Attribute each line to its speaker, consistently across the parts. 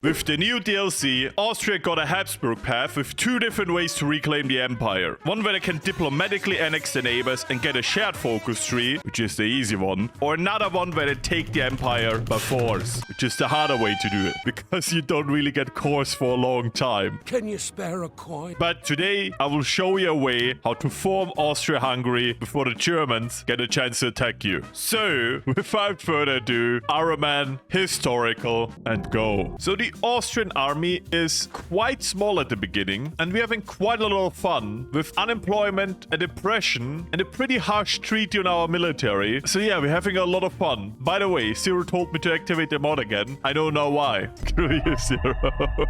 Speaker 1: With the new DLC, Austria got a Habsburg path with two different ways to reclaim the empire. One where they can diplomatically annex their neighbors and get a shared Focustree, which is the easy one, or another one where they take the empire by force, which is the harder way to do it, because you don't really get cores for a long time.
Speaker 2: Can you spare a coin?
Speaker 1: But today, I will show you a way how to form Austria-Hungary before the Germans get a chance to attack you. So, without further ado, Araman, historical, and go. So the Austrian army is quite small at the beginning, and we're having quite a lot of fun with unemployment and depression and a pretty harsh treaty on our military. So yeah, we're having a lot of fun. By the way, Zero told me to activate the mod again. I don't know why. Screw you, Zero.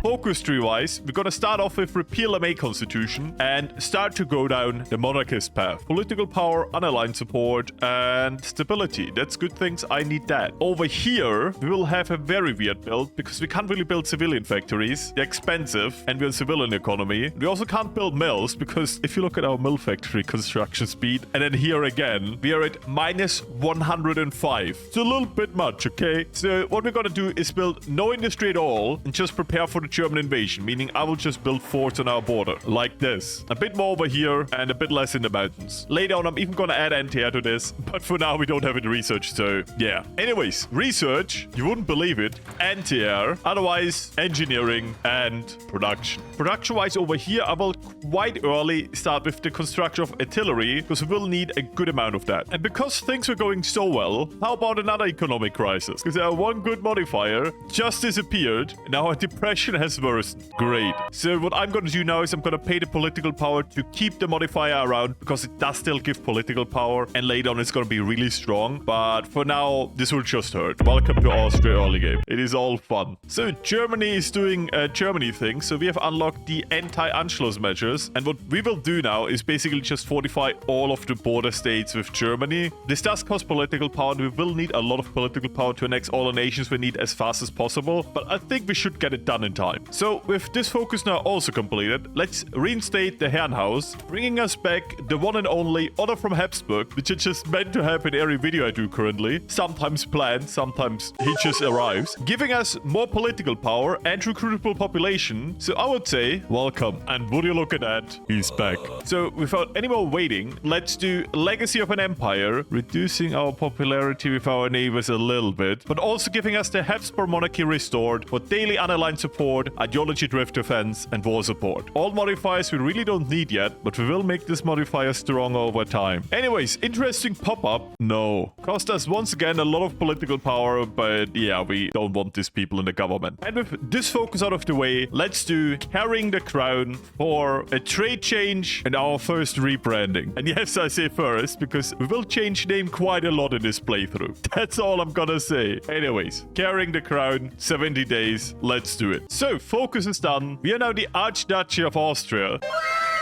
Speaker 1: Focustree wise, we're gonna start off with repeal the May Constitution and start to go down the monarchist path. Political power, unaligned support, and stability. That's good things. I need that. Over here, we will have a very weird build because we can't really build civilian factories. They're expensive and we're a civilian economy. We also can't build mills because if you look at our mill factory construction speed, and then here again, we are at minus 105. It's a little bit much, okay? So what we're gonna do is build no industry at all and just prepare for the German invasion, meaning I will just build forts on our border like this. A bit more over here and a bit less in the mountains. Later on, I'm even gonna add anti-air to this, but for now we don't have it researched, so yeah. Anyways, research, you wouldn't believe it, anti-air, otherwise engineering and production. Production-wise over here, I will quite early start with the construction of artillery because we will need a good amount of that. And because things were going so well, how about another economic crisis? Because our one good modifier just disappeared and our depression has worsened. Great. So what I'm going to do now is I'm going to pay the political power to keep the modifier around because it does still give political power and later on it's going to be really strong. But for now, this will just hurt. Welcome to Austria early game. It is all fun. So Germany is doing a Germany thing. So we have unlocked the anti-Anschluss measures. And what we will do now is basically just fortify all of the border states with Germany. This does cost political power and we will need a lot of political power to annex all the nations we need as fast as possible. But I think we should get it done in time. So with this focus now also completed, let's reinstate the Herrenhaus, bringing us back the one and only Otto from Habsburg, which is just meant to happen every video I do currently. Sometimes planned, sometimes he just arrives, giving us more political power and recruitable population. So I would say, welcome. And would you look at that? He's back. So without any more waiting, let's do Legacy of an Empire, reducing our popularity with our neighbors a little bit, but also giving us the Habsburg monarchy restored for daily unaligned support, ideology-driven defense, and war support. All modifiers we really don't need yet, but we will make this modifier stronger over time. Anyways, interesting pop-up? No. Cost us once again a lot of political power, but yeah, we don't want these people in the government. And with this focus out of the way, let's do carrying the crown for a trade change and our first rebranding. And yes, I say first, because we will change name quite a lot in this playthrough. That's all I'm gonna say. Anyways, carrying the crown, 70 days, let's do it. So, focus is done. We are now the Archduchy of Austria.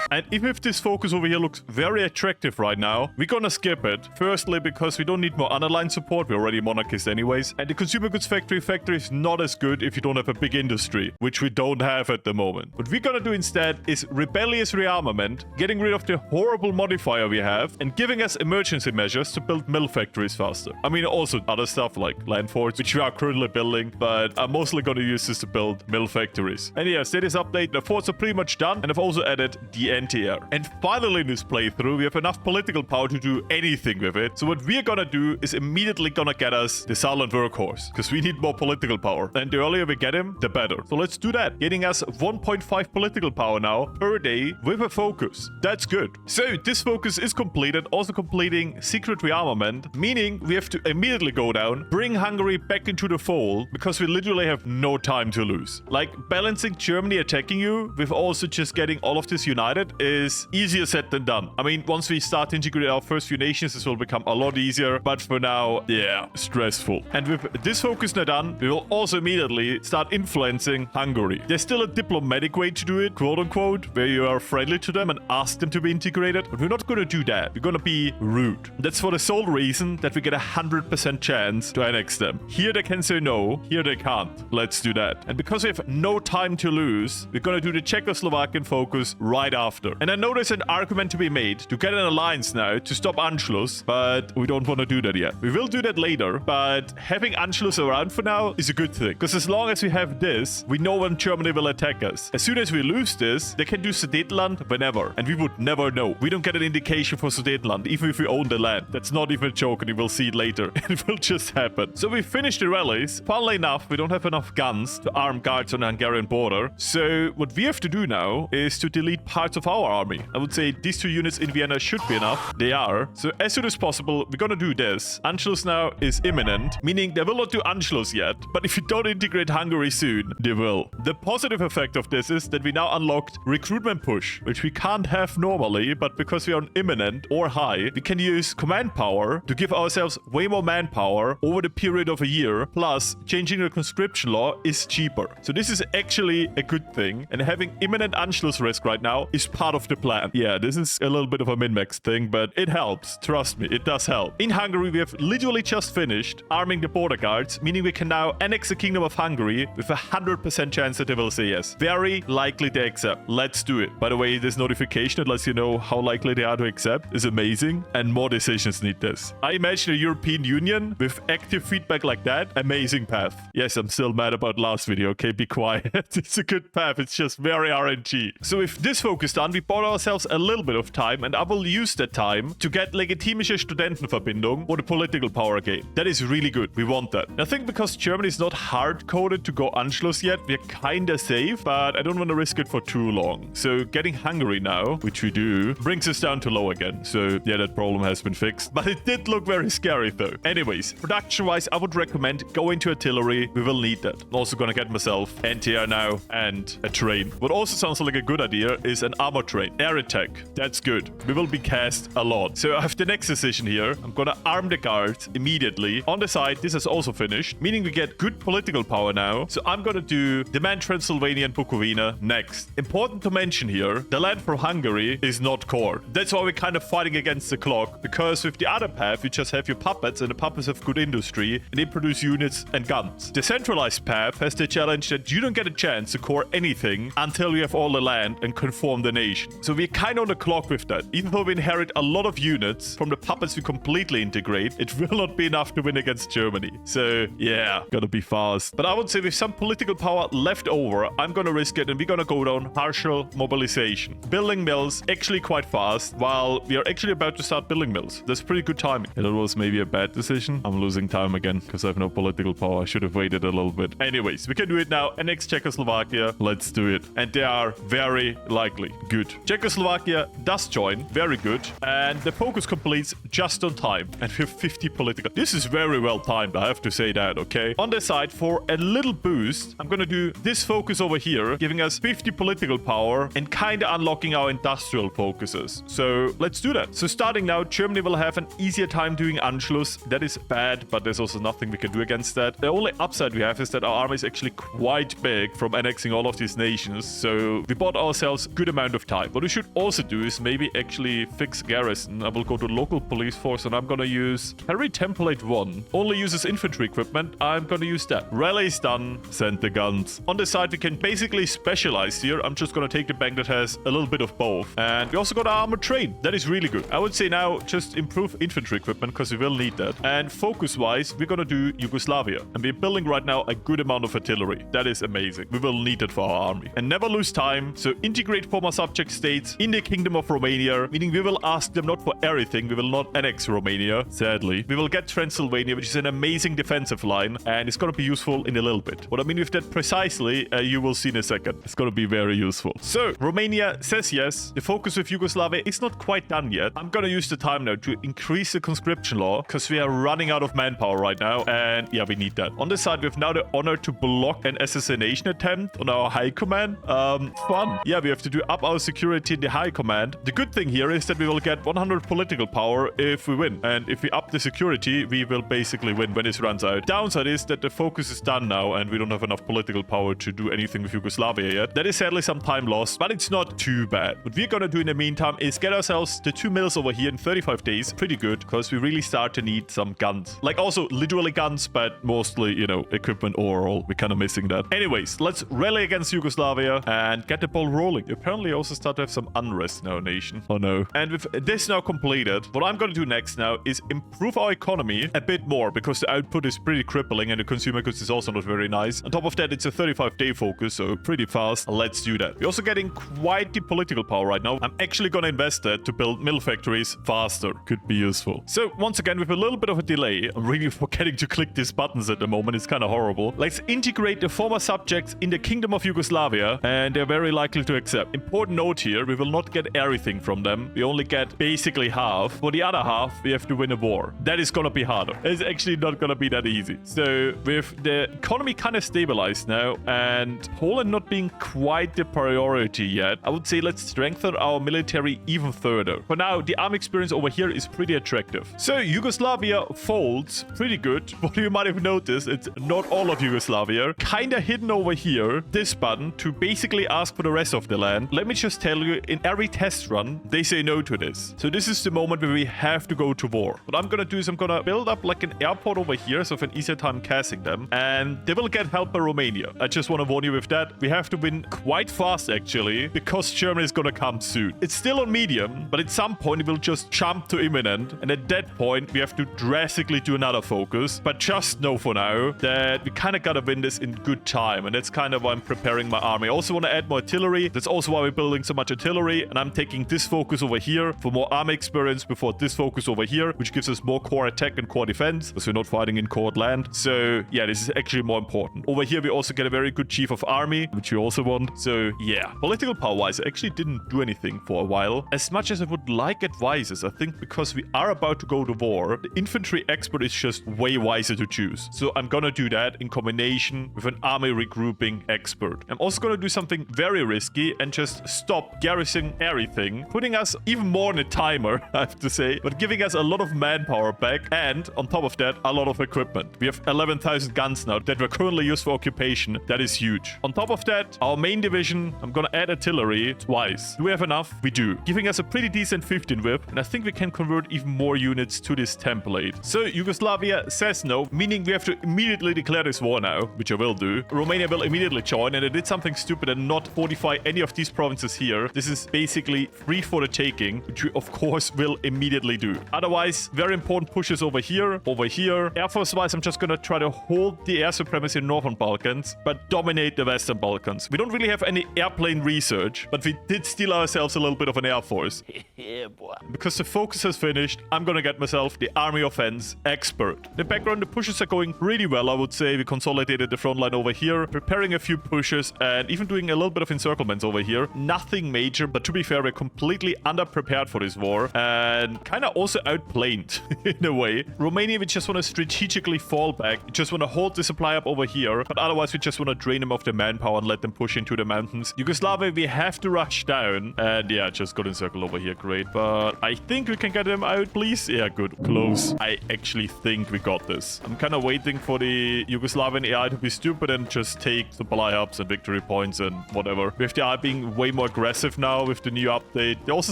Speaker 1: And even if this focus over here looks very attractive right now, we're gonna skip it. Firstly, because we don't need more unaligned support. We're already monarchist anyways. And the consumer goods factory is not as good if you don't have a big industry, which we don't have at the moment. What we're gonna do instead is rebellious rearmament, getting rid of the horrible modifier we have, and giving us emergency measures to build mill factories faster. I mean, also other stuff like land forts, which we are currently building, but I'm mostly gonna use this to build mill factories. And yeah, status update, the forts are pretty much done, and I've also added the anti-air. And finally in this playthrough, we have enough political power to do anything with it. So what we're gonna do is immediately gonna get us the silent workhorse, because we need more political power. And the earlier we get him, the better. So let's do that. Getting us 1.5 political power now per day with a focus. That's good. So this focus is completed, also completing secret rearmament, meaning we have to immediately go down, bring Hungary back into the fold, because we literally have no time to lose. Like balancing Germany attacking you with also just getting all of this united is easier said than done. I mean, once we start to integrate our first few nations, this will become a lot easier. But for now, yeah, stressful. And with this focus now done, we will also immediately start influencing Hungary. There's still a diplomatic way to do it, quote unquote, where you are friendly to them and ask them to be integrated. But we're not going to do that. We're going to be rude. That's for the sole reason that we get a 100% chance to annex them. Here they can say no, here they can't. Let's do that. And because we have no time to lose, we're going to do the Czechoslovakian focus right after. after. And I know there's an argument to be made to get an alliance now to stop Anschluss, but we don't want to do that yet. We will do that later, but having Anschluss around for now is a good thing. Because as long as we have this, we know when Germany will attack us. As soon as we lose this, they can do Süddeutschland whenever. And we would never know. We don't get an indication for Süddeutschland, even if we own the land. That's not even a joke, and you will see it later. It will just happen. So we finished the rallies. Funnily enough, we don't have enough guns to arm guards on the Hungarian border. So what we have to do now is to delete parts of our army. I would say these 2 units in Vienna should be enough. They are. So as soon as possible, we're gonna do this. Anschluss now is imminent, meaning they will not do Anschluss yet. But if you don't integrate Hungary soon, they will. The positive effect of this is that we now unlocked recruitment push, which we can't have normally, but because we are on imminent or high, we can use command power to give ourselves way more manpower over the period of a year. Plus, changing the conscription law is cheaper. So this is actually a good thing. And having imminent Anschluss risk right now is part of the plan. Yeah, this is a little bit of a min-max thing, but it helps. Trust me, it does help. In Hungary, we have literally just finished arming the border guards, meaning we can now annex the Kingdom of Hungary with a 100% chance that they will say yes. Very likely they accept. Let's do it. By the way, this notification that lets you know how likely they are to accept is amazing, and more decisions need this. I imagine a European Union with active feedback like that, amazing path. Yes, I'm still mad about last video, okay? Be quiet. It's a good path. It's just very RNG. So with this focus done, we bought ourselves a little bit of time, and I will use that time to get legitimische Studentenverbindung or the political power again. That is really good. We want that. I think because Germany is not hard-coded to go Anschluss yet, we're kinda safe, but I don't want to risk it for too long. So getting Hungary now, which we do, brings us down to low again. So yeah, that problem has been fixed, but it did look very scary though. Anyways, production-wise, I would recommend going to artillery. We will need that. I'm also gonna get myself anti-air now and a train. What also sounds like a good idea is an armor train. Air attack. That's good. We will be cast a lot. So I have the next decision here. I'm gonna arm the guards immediately. On the side, this is also finished, meaning we get good political power now. So I'm gonna do demand Transylvania and Bukovina next. Important to mention here, the land from Hungary is not core. That's why we're kind of fighting against the clock, because with the other path, you just have your puppets, and the puppets have good industry, and they produce units and guns. The centralized path has the challenge that you don't get a chance to core anything until you have all the land and conform the nation. So we're kind of on the clock with that. Even though we inherit a lot of units from the puppets we completely integrate, it will not be enough to win against Germany. So yeah, gotta be fast. But I would say with some political power left over, I'm gonna risk it, and we're gonna go down partial mobilization. Building mills actually quite fast, while we are actually about to start building mills. That's pretty good timing. That was maybe a bad decision. I'm losing time again because I have no political power. I should have waited a little bit. Anyways, we can do it now. Annex Czechoslovakia. Let's do it. And they are very likely. Good. Czechoslovakia does join. Very good. And the focus completes just on time. And we have 50 political. This is very well timed. I have to say that, okay? On the side, for a little boost, I'm gonna do this focus over here, giving us 50 political power and kind of unlocking our industrial focuses. So let's do that. So starting now, Germany will have an easier time doing Anschluss. That is bad, but there's also nothing we can do against that. The only upside we have is that our army is actually quite big from annexing all of these nations. So we bought ourselves a good amount of time. What we should also do is maybe actually fix garrison. I will go to local police force, and I'm gonna use Harry Template 1. Only uses infantry equipment. I'm gonna use that. Rally's done. Send the guns. On the side, we can basically specialize here. I'm just gonna take the bank that has a little bit of both. And we also got our armored train. That is really good. I would say now just improve infantry equipment because we will need that. And focus-wise, we're gonna do Yugoslavia. And we're building right now a good amount of artillery. That is amazing. We will need it for our army. And never lose time. So integrate former subject states in the Kingdom of Romania, meaning we will ask them not for everything. We will not annex Romania, sadly. We will get Transylvania, which is an amazing defensive line, and it's gonna be useful in a little bit. What I mean with that precisely, you will see in a second. It's gonna be very useful. So, Romania says yes. The focus with Yugoslavia is not quite done yet. I'm gonna use the time now to increase the conscription law, because we are running out of manpower right now, and yeah, we need that. On the side, we have now the honor to block an assassination attempt on our high command. Fun. Yeah, we have to do up our security in the high command. The good thing here is that we will get 100 political power if we win, and if we up the security, we will basically win when this runs out. Downside is that the focus is done now, and we don't have enough political power to do anything with Yugoslavia yet. That is sadly some time lost, but it's not too bad. What we're gonna do in the meantime is get ourselves the 2 mills over here in 35 days. Pretty good, because we really start to need some guns. Like also literally guns, but mostly, you know, equipment overall. We're kind of missing that. Anyways, let's rally against Yugoslavia and get the ball rolling. We apparently also also start to have some unrest in our nation. Oh no. And with this now completed, what I'm going to do next now is improve our economy a bit more because the output is pretty crippling and the consumer goods is also not very nice. On top of that, it's a 35-day focus, so pretty fast. Let's do that. We're also getting quite the political power right now. I'm actually going to invest that to build mill factories faster. Could be useful. So once again, with a little bit of a delay, I'm really forgetting to click these buttons at the moment. It's kind of horrible. Let's integrate the former subjects in the Kingdom of Yugoslavia, and they're very likely to accept. Important note here, we will not get everything from them. We only get basically half. For the other half, we have to win a war. That is going to be harder. It's actually not going to be that easy. So with the economy kind of stabilized now, and Poland not being quite the priority yet, I would say let's strengthen our military even further. For now, the army experience over here is pretty attractive. So Yugoslavia folds pretty good. What you might have noticed, it's not all of Yugoslavia. Kind of hidden over here, this button to basically ask for the rest of the land. Let me just tell you, in every test run, they say no to this. So this is the moment where we have to go to war. What I'm gonna do is I'm gonna build up like an airport over here, so for an easier time casting them, and they will get help by Romania. I just want to warn you with that. We have to win quite fast actually, because Germany is gonna come soon. It's still on medium, but at some point it will just jump to imminent, and at that point we have to drastically do another focus. But just know for now that we kind of gotta win this in good time, and that's kind of why I'm preparing my army. I also want to add more artillery. That's also why we're building so much artillery, and I'm taking this focus over here for more army experience before this focus over here, which gives us more core attack and core defense, because we're not fighting in cored land. So yeah, this is actually more important. Over here we also get a very good chief of army, which we also want. So yeah, political power wise, I actually didn't do anything for a while. As much as I would like advices, I think because we are about to go to war, the infantry expert is just way wiser to choose. So I'm gonna do that in combination with an army regrouping expert. I'm also gonna do something very risky and just stop garrisoning everything, putting us even more in a timer, I have to say, but giving us a lot of manpower back, and on top of that, a lot of equipment. We have 11,000 guns now that were currently used for occupation. That is huge. On top of that, our main division, I'm gonna add artillery twice. Do we have enough? We do. Giving us a pretty decent 15 whip, and I think we can convert even more units to this template. So Yugoslavia says no, meaning we have to immediately declare this war now, which I will do. Romania will immediately join, and I did something stupid and not fortify any of these provinces here. This is basically free for the taking, which we of course will immediately do. Otherwise, very important pushes over here, over here. Air Force wise, I'm just gonna try to hold the air supremacy in Northern Balkans, but dominate the Western Balkans. We don't really have any airplane research, but we did steal ourselves a little bit of an air force. Yeah, boy. Because the focus has finished, I'm gonna get myself the army offense expert. In the background, the pushes are going pretty well, I would say. We consolidated the front line over here, preparing a few pushes, and even doing a little bit of encirclements over here. Nothing major, but to be fair, we're completely underprepared for this war, and kind of also outplanned in a way. Romania, we just want to strategically fall back. We just want to hold the supply up over here, but otherwise we just want to drain them of their manpower and let them push into the mountains. Yugoslavia, we have to rush down, and yeah, just got encircled over here. Great, but I think we can get them out, please. Yeah, good. Close. I actually think we got this. I'm kind of waiting for the Yugoslavian AI to be stupid and just take supply hubs and victory points and whatever. With the AI being way more aggressive now with the new update, they're also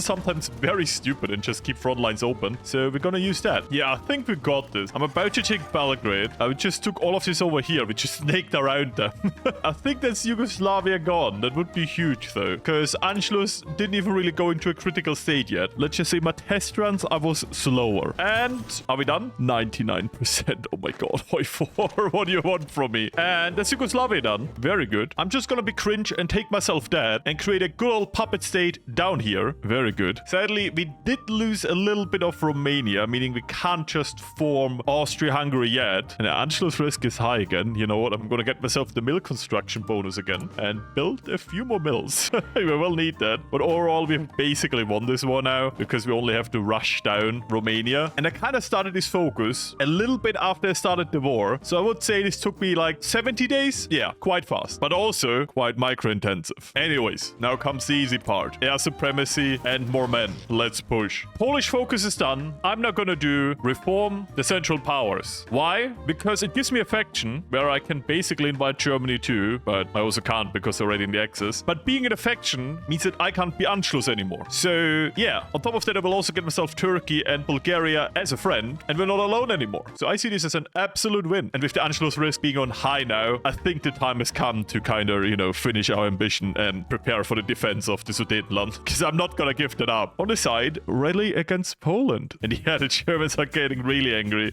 Speaker 1: sometimes very stupid and just keep front lines open. So we're gonna use that. Yeah, I think we got this. I'm about to take Belgrade. I just took all of this over here. We just snaked around them. I think that's Yugoslavia gone. That would be huge though, because Anschluss didn't even really go into a critical state yet. Let's just say my test runs, I was slower. And are we done? 99%. Oh my god, HOI4. What do you want from me? And that's Yugoslavia done. Very good. I'm just gonna be cringe and take myself dead and create a good old puppet state down here. Very good. Sadly, we did lose a little bit of Romania, meaning we can't just form Austria-Hungary yet. And the Anschluss risk is high again. You know what? I'm gonna get myself the mill construction bonus again and build a few more mills. We will need that. But overall, we've basically won this war now because we only have to rush down Romania. And I kind of started this focus a little bit after I started the war. So I would say this took me like 70 days. Yeah, quite fast, but also quite micro-intensive. Anyways, now comes the easy part. Air supremacy and more men. Let's push. Polish focus is done. I'm not gonna do reform the Central Powers. Why? Because it gives me a faction where I can basically invite Germany too, but I also can't because they're already in the Axis. But being in a faction means that I can't be Anschluss anymore. So yeah, on top of that, I will also get myself Turkey and Bulgaria as a friend, and we're not alone anymore. So I see this as an absolute win. And with the Anschluss risk being on high now, I think the time has come to kind of, you know, finish our ambition and prepare for the defense defense of the Sudetenland, because I'm not gonna give that up. On the side, rally against Poland. And yeah, the Germans are getting really angry.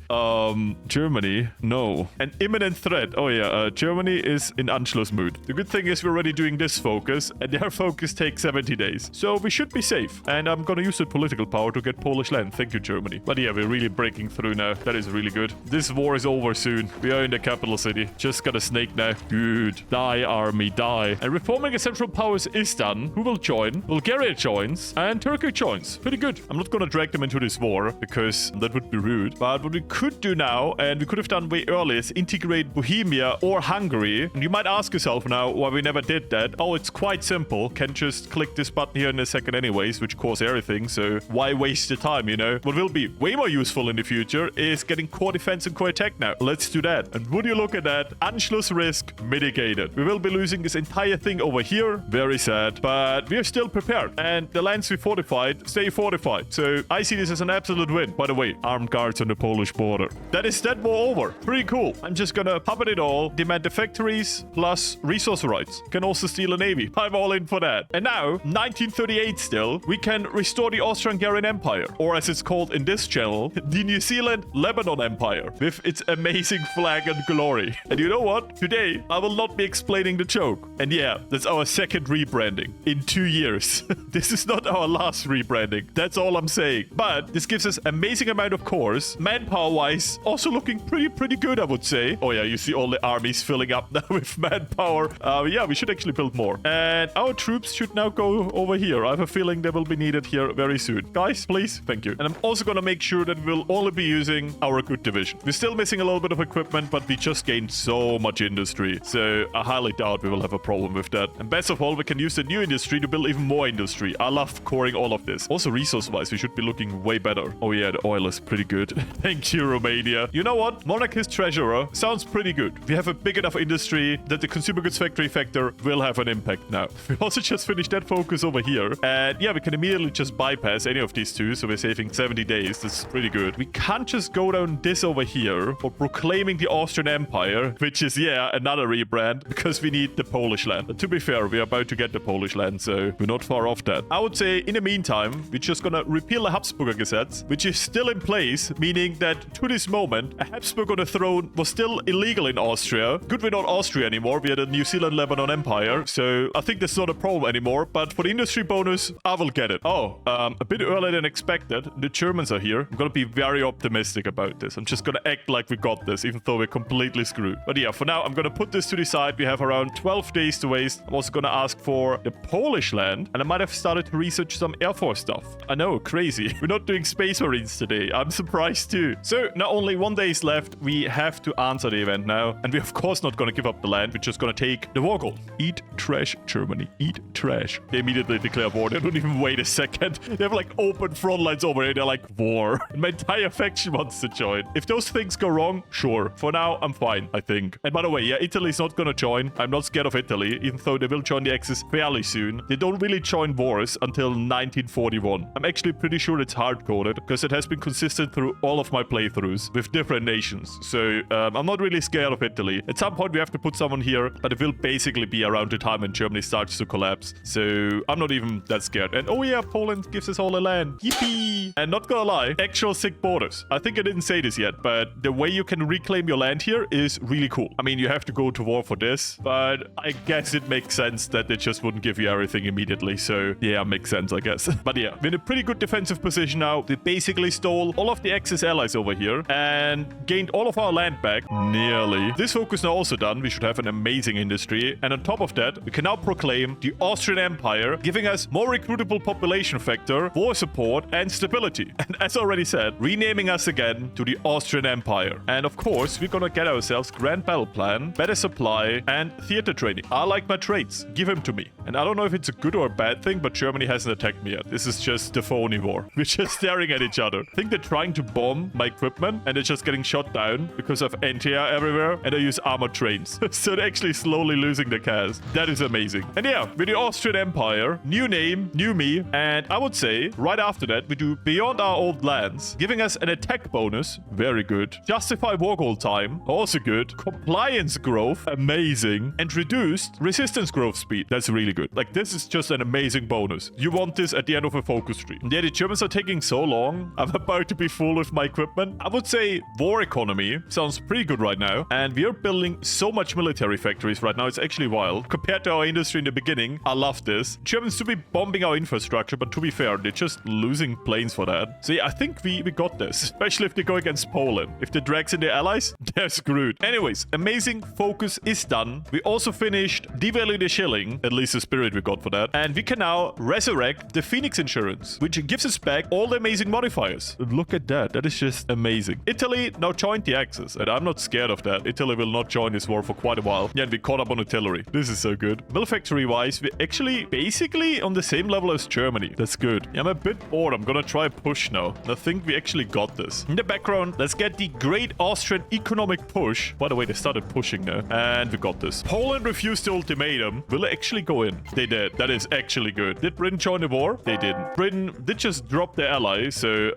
Speaker 1: Germany, no. An imminent threat. Oh yeah, Germany is in Anschluss mood. The good thing is we're already doing this focus, and their focus takes 70 days. So we should be safe. And I'm gonna use the political power to get Polish land. Thank you, Germany. But yeah, we're really breaking through now. That is really good. This war is over soon. We are in the capital city. Just got a snake now. Good. Die, army, die. And reforming the central powers is done. Who will join? Bulgaria joins, and Turkey joins. Pretty good. I'm not gonna drag them into this war, because that would be rude. But what we could do now, and we could have done way earlier, is integrate Bohemia or Hungary. And you might ask yourself now why we never did that. Oh, it's quite simple. Can just click this button here in a second anyways, which causes everything. So why waste the time, you know? What will be way more useful in the future is getting core defense and core attack now. Let's do that. And would you look at that? Anschluss risk mitigated. We will be losing this entire thing over here. Very sad. But we are still prepared. And the lands we fortified stay fortified. So I see this as an absolute win. By the way, armed guards on the Polish border. That is that war over. Pretty cool. I'm just gonna puppet it all. Demand the factories plus resource rights. Can also steal a navy. I'm all in for that. And now, 1938 still, we can restore the Austrian Empire. Or as it's called in this channel, the New Zealand-Lebanon Empire. With its amazing flag and glory. And you know what? Today, I will not be explaining the joke. And yeah, that's our second rebranding in 2 years. This is not our last rebranding. That's all I'm saying. But this gives us amazing amount of cores. Manpower-wise, also looking pretty good, I would say. Oh yeah, you see all the armies filling up now with manpower. Yeah, we should actually build more. And our troops should now go over here. I have a feeling they will be needed here very soon. Guys, please. Thank you. And I'm also going to make sure that we'll only be using our good division. We're still missing a little bit of equipment, but we just gained so much industry. So I highly doubt we will have a problem with that. And best of all, we can use the new industry to build even more industry. I love coring all of this. Also, resource-wise, we should be looking way better. Oh yeah, the oil is pretty good. Thank you, Romania. You know what? Monarchist treasurer sounds pretty good. We have a big enough industry that the consumer goods factory factor will have an impact now. We also just finished that focus over here. And yeah, we can immediately just bypass any of these two. So we're saving 70 days. That's pretty good. We can't just go down this over here for proclaiming the Austrian Empire, which is, yeah, another rebrand because we need the Polish land. But to be fair, we're about to get the Polish land, so we're not far off that. I would say in the meantime, we're just gonna repeal the Habsburger Gesetz, which is still in place, meaning that to this moment, a Habsburg on the throne was still illegal in Austria. Good, we're not Austria anymore. We had a New Zealand-Lebanon Empire, so I think that's not a problem anymore. But for the industry bonus, I will get it. Oh, a bit earlier than expected. The Germans are here. I'm gonna be very optimistic about this. I'm just gonna act like we got this, even though we're completely screwed. But yeah, for now, I'm gonna put this to the side. We have around 12 days to waste. I'm also gonna ask for the Polish land, and I might have started to research some Air Force stuff. I know, crazy. We're not doing Space Marines today. I'm surprised too. So now only 1 day is left. We have to answer the event now, and we're of course not gonna give up the land. We're just gonna take the war goal. Eat trash, Germany. Eat trash. They immediately declare war. They don't even wait a second. They have like open front lines over here. They're like, war. And my entire faction wants to join. If those things go wrong, sure. For now, I'm fine, I think. And by the way, yeah, Italy's not gonna join. I'm not scared of Italy, even though they will join the Axis fairly soon. They don't really join wars until 1941. I'm actually pretty sure it's hard-coded, because it has been consistent through all of my playthroughs with different nations. So I'm not really scared of Italy. At some point, we have to put someone here, but it will basically be around the time when Germany starts to collapse. So I'm not even that scared. And oh yeah, Poland gives us all a land. Yippee! And not gonna lie, actual sick borders. I think I didn't say this yet, but the way you can reclaim your land here is really cool. I mean, you have to go to war for this, but I guess it makes sense that they just wouldn't give you everything immediately. So yeah, makes sense, I guess. But yeah, we're in a pretty good defensive position now. We basically stole all of the Axis allies over here and gained all of our land back. Nearly. This focus now also done. We should have an amazing industry. And on top of that, we can now proclaim the Austrian Empire, giving us more recruitable population factor, war support, and stability. And as already said, renaming us again to the Austrian Empire. And of course, we're gonna get ourselves Grand Battle Plan, better supply, and theater training. I like my traits. Give him to me. And I don't know if it's a good or a bad thing, but Germany hasn't attacked me yet. This is just the phony war. We're just staring at each other. I think they're trying to bomb my equipment, and they're just getting shot down because of anti-air everywhere, and they use armored trains. So they're actually slowly losing their cast. That is amazing. And yeah, with the Austrian Empire, new name, new me, and I would say right after that, we do Beyond Our Old Lands, giving us an attack bonus, very good. Justify war goal time, also good. Compliance growth, amazing. And reduced resistance growth speed, that's really good. Like Like, this is just an amazing bonus. You want this at the end of a Focustree. Yeah, the Germans are taking so long. I'm about to be full with my equipment. I would say war economy sounds pretty good right now. And we are building so much military factories right now. It's actually wild. Compared to our industry in the beginning, I love this. Germans to be bombing our infrastructure, but to be fair, they're just losing planes for that. So yeah, I think we got this. Especially if they go against Poland. If the drags in their allies, they're screwed. Anyways, amazing focus is done. We also finished devaluing the shilling, at least the spirit we got for that. And we can now resurrect the Phoenix insurance, which gives us back all the amazing modifiers. Look at that. That is just amazing. Italy now joined the Axis, and I'm not scared of that. Italy will not join this war for quite a while. Yeah, and we caught up on artillery. This is so good. Mill factory wise, we're actually basically on the same level as Germany. That's good. Yeah, I'm a bit bored. I'm gonna try push now. I think we actually got this. In the background, let's get the Great Austrian economic push. By the way, they started pushing now. And we got this. Poland refused the ultimatum. Will they actually go in? They did. That is actually good. Did Britain join the war? They didn't. Britain did just drop their ally. So,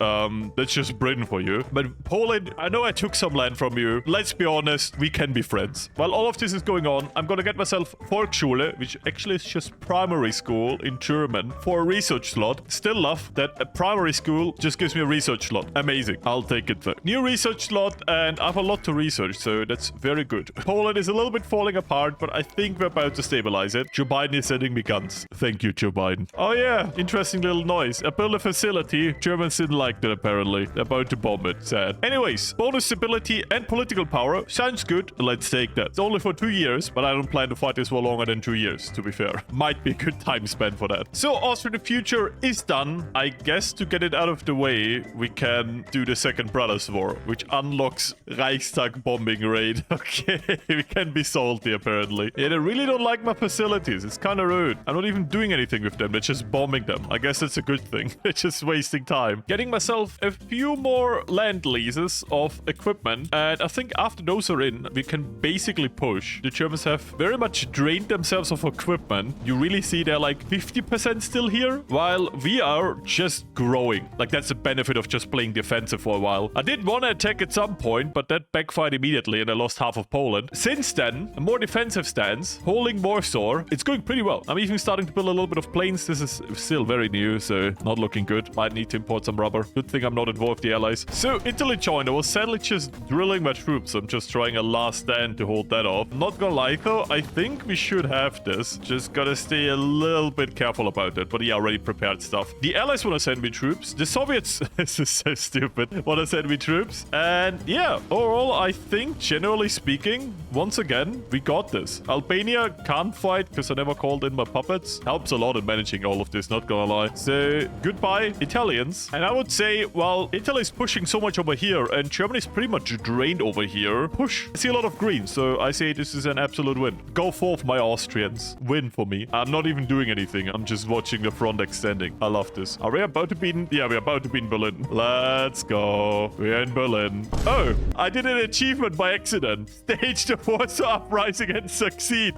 Speaker 1: that's just Britain for you. But Poland, I know I took some land from you. Let's be honest, we can be friends. While all of this is going on, I'm gonna get myself Volksschule, which actually is just primary school in German, for a research slot. Still love that a primary school just gives me a research slot. Amazing. I'll take it though. New research slot, and I have a lot to research, so that's very good. Poland is a little bit falling apart, but I think we're about to stabilize it. Joe Biden is sending me guns. Thank you, Joe Biden. Oh yeah, interesting little noise. I built a facility. Germans didn't like that apparently. They're about to bomb it. Sad. Anyways, bonus stability and political power. Sounds good. Let's take that. It's only for 2 years, but I don't plan to fight this for longer than 2 years, to be fair. Might be a good time spent for that. So, Austria the Future is done. I guess to get it out of the way, we can do the Second Brothers War, which unlocks Reichstag bombing raid. Okay, we can be salty apparently. Yeah, they really don't like my facilities. It's kind of rude. I'm not even doing anything with them. They're just bombing them. I guess that's a good thing. They're just wasting time. Getting myself a few more land leases of equipment, and I think after those are in, we can basically push. The Germans have very much drained themselves of equipment. You really see they're like 50% still here, while we are just growing. Like, that's the benefit of just playing defensive for a while. I did want to attack at some point, but that backfired immediately and I lost half of Poland. Since then, a more defensive stance, holding Warsaw, it's going pretty well. I'm even starting to build a little bit of planes. This is still very new, so not looking good. Might need to import some rubber. Good thing I'm not involved with the allies. So, Italy joined. I was sadly just drilling my troops. I'm just trying a last stand to hold that off. Not gonna lie though, I think we should have this. Just gotta stay a little bit careful about it. But yeah, already prepared stuff. The allies want to send me troops. The Soviets, this is so stupid, want to send me troops. And yeah, overall, I think, generally speaking, once again, we got this. Albania can't fight because I never called in my puppets. Helps a lot in managing all of this, not gonna lie. So, goodbye, Italians. And I would say, well, Italy's pushing so much over here and Germany's pretty much drained over here. Push. I see a lot of green, so I say this is an absolute win. Go forth, my Austrians. Win for me. I'm not even doing anything. I'm just watching the front extending. I love this. Are we about to be in... Yeah, we're about to be in Berlin. Let's go. We're in Berlin. Oh, I did an achievement by accident. Stage the Warsaw Uprising and succeed.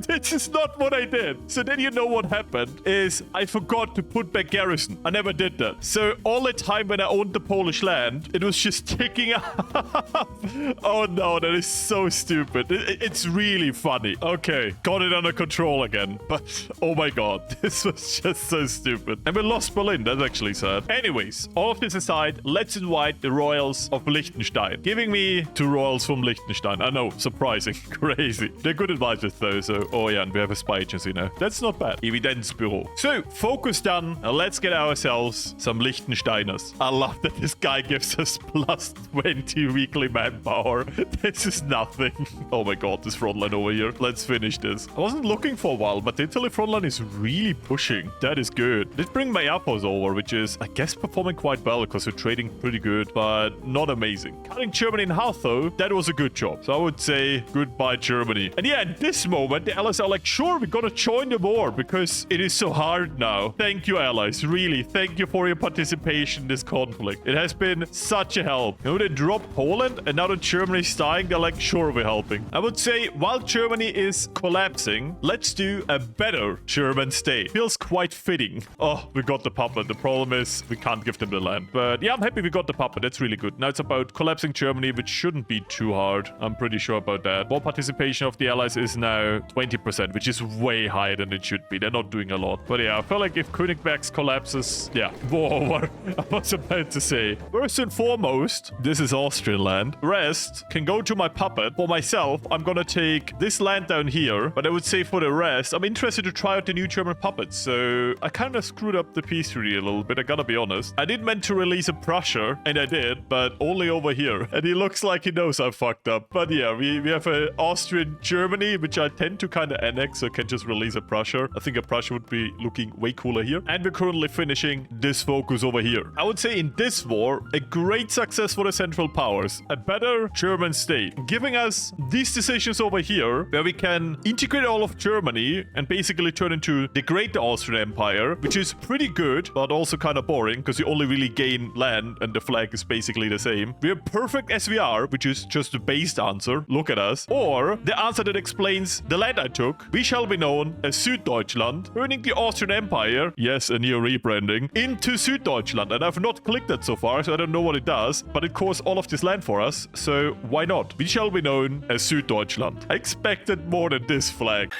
Speaker 1: This is not what I did. So then you know what happened is I forgot to put back garrison. I never did that. So all the time when I owned the Polish land, it was just ticking up. Oh no, that is so stupid. It's really funny. Okay, got it under control again. But oh my god, this was just so stupid. And we lost Berlin. That's actually sad. Anyways, all of this aside, let's invite the royals of Liechtenstein. Giving me 2 royals from Liechtenstein. I know, surprising. Crazy. They're good advisors though, so... Oh yeah, and we have a spy agency now. That's not bad. Evidenzbüro. So, focus done. Now let's get ourselves some Liechtensteiners. I love that this guy gives us plus 20 weekly manpower. This is nothing. Oh my god, this frontline over here. Let's finish this. I wasn't looking for a while, but the Italy frontline is really pushing. That is good. Let's bring my outpost over, which is, I guess, performing quite well because we're trading pretty good, but not amazing. Cutting Germany in half, though, that was a good job. So I would say goodbye, Germany. And yeah, at this moment, the allies are like, sure, we're gonna join the war because it is so hard now. Thank you, allies. Really, thank you for your participation in this conflict. It has been such a help. You know, they dropped Poland and now that Germany's dying, they're like, sure, we're helping. I would say while Germany is collapsing, let's do a better German state. Feels quite fitting. Oh, we got the puppet. The problem is we can't give them the land. But yeah, I'm happy we got the puppet. That's really good. Now it's about collapsing Germany, which shouldn't be too hard. I'm pretty sure about that. War participation of the allies is now 20%, which is way higher than it should be. They're not doing a lot. But yeah, I feel like if Königsberg collapses, yeah, war over. I was about to say. First and foremost, this is Austrian land. Rest can go to my puppet. For myself, I'm gonna take this land down here. But I would say for the rest, I'm interested to try out the new German puppets. So I kind of screwed up the peace treaty a little bit. I gotta be honest. I did meant to release a Prussia, and I did, but only over here. And he looks like he knows I fucked up. But yeah, we have a Austrian Germany, which I tend to kind of annex, so I can just release a Prussia. I think a Prussia would be looking way cooler here. And we're currently finishing this focus over here. I would say in this war, a great success for the Central Powers. A better German state. Giving us these decisions over here, where we can integrate all of Germany and basically turn into the Great Austrian Empire, which is pretty good, but also kind of boring, because you only really gain land, and the flag is basically the same. We are perfect as we are, which is just the based answer. Look at us. Or the answer that explains the land I took. We shall be known as Süddeutschland, turning the Austrian Empire, yes, a new rebranding, into Süddeutschland. And I've not clicked that so far, so I don't know what it does, but it cores all of this land for us, so why not? We shall be known as Süddeutschland. I expected more than this flag.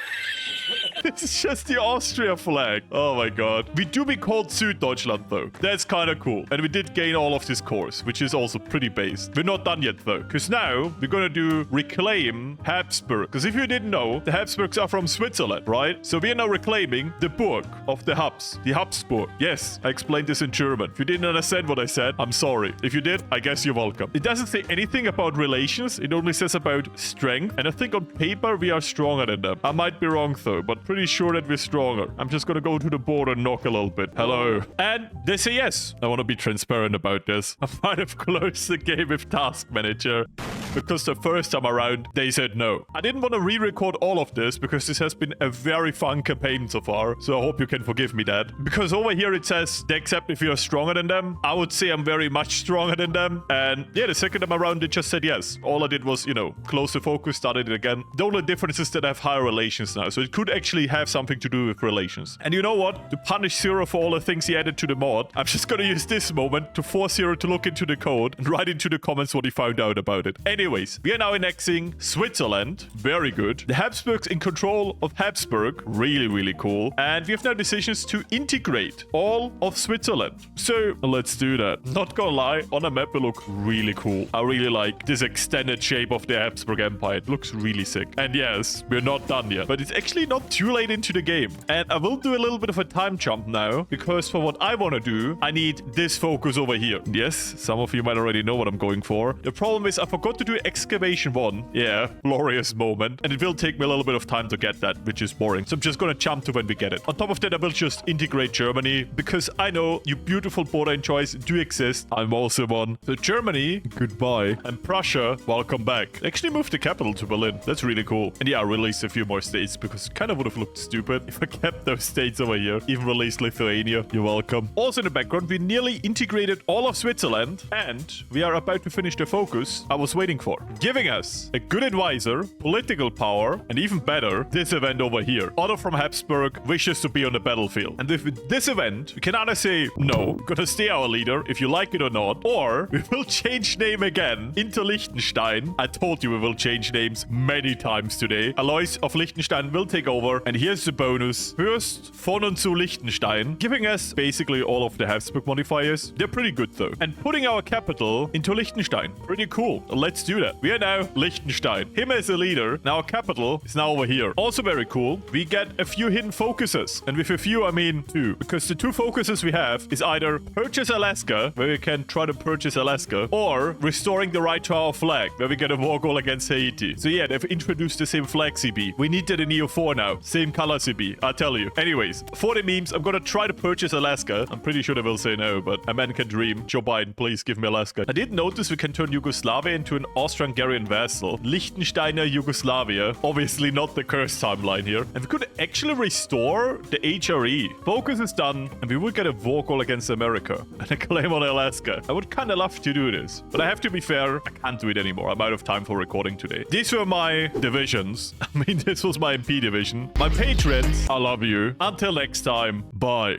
Speaker 1: This is just the Austria flag. Oh my god. We do be called Süddeutschland though. That's kind of cool. And we did gain all of this cores, which is also pretty based. We're not done yet though, because now we're gonna do reclaim Habsburg. Because if you didn't know, the Habsburgs are from Switzerland, right? So we are now reclaiming the Burg of the Habs. The Habsburg. Yes, I explained this in German. If you didn't understand what I said, I'm sorry. If you did, I guess you're welcome. It doesn't say anything about relations. It only says about strength. And I think on paper we are stronger than them. I might be wrong though, but pretty sure that we're stronger. I'm just gonna go to the border and knock a little bit. Hello. And they say yes. I want to be transparent about this. I might have closed the game with Task Manager because the first time around they said no. I didn't want to re-record all of this because this has been a very fun campaign so far, so I hope you can forgive me that. Because over here it says they accept if you're stronger than them. I would say I'm very much stronger than them, and yeah, the second time around they just said yes. All I did was, you know, close the focus, started it again. The only difference is that I have higher relations now, so it could actually have something to do with relations. And you know what? To punish Zero for all the things he added to the mod, I'm just gonna use this moment to force Zero to look into the code and write into the comments what he found out about it. Anyways, we are now annexing Switzerland. Very good. The Habsburgs in control of Habsburg. Really, really cool. And we have now decisions to integrate all of Switzerland. So let's do that. Not gonna lie, on a map it look really cool. I really like this extended shape of the Habsburg Empire. It looks really sick. And yes, we're not done yet, but it's actually not too late into the game. And I will do a little bit of a time jump now, because for what I want to do, I need this focus over here. Yes, some of you might already know what I'm going for. The problem is I forgot to do excavation 1. Yeah, glorious moment. And it will take me a little bit of time to get that, which is boring. So I'm just going to jump to when we get it. On top of that, I will just integrate Germany, because I know you beautiful border choice do exist. I'm also one. So Germany, goodbye. And Prussia, welcome back. Actually moved the capital to Berlin. That's really cool. And yeah, I released a few more states, because it kind of would have looked stupid if I kept those states over here. Even released Lithuania. You're welcome. Also in the background, we nearly integrated all of Switzerland, and we are about to finish the focus I was waiting for, giving us a good advisor, political power, and even better, this event over here. Otto from Habsburg wishes to be on the battlefield. And with this event, we can either say, no, gonna stay our leader if you like it or not, or we will change name again into Liechtenstein. I told you we will change names many times today. Alois of Liechtenstein will take over, and here's the bonus. Fürst von und zu Liechtenstein, giving us basically all of the Habsburg modifiers. They're pretty good though. And putting our capital into Liechtenstein. Pretty cool. Let's do that. We are now Liechtenstein. Him as a leader. Now our capital is now over here. Also very cool. We get a few hidden focuses. And with a few, I mean 2. Because the 2 focuses we have is either purchase Alaska, where we can try to purchase Alaska, or restoring the right to our flag, where we get a war goal against Haiti. So yeah, they've introduced the same flag CB. We need that in EO4 now. Same color CB, I tell you. Anyways, for the memes, I'm gonna try to purchase Alaska. I'm pretty sure they will say no, but a man can dream. Joe Biden, please give me Alaska. I did notice we can turn Yugoslavia into an Austro-Hungarian vassal. Liechtensteiner Yugoslavia. Obviously not the cursed timeline here. And we could actually restore the HRE. Focus is done, and we will get a war goal against America and a claim on Alaska. I would kind of love to do this, but I have to be fair, I can't do it anymore. I'm out of time for recording today. These were my divisions. I mean, this was my MP division. My patrons, I love you. Until next time, bye.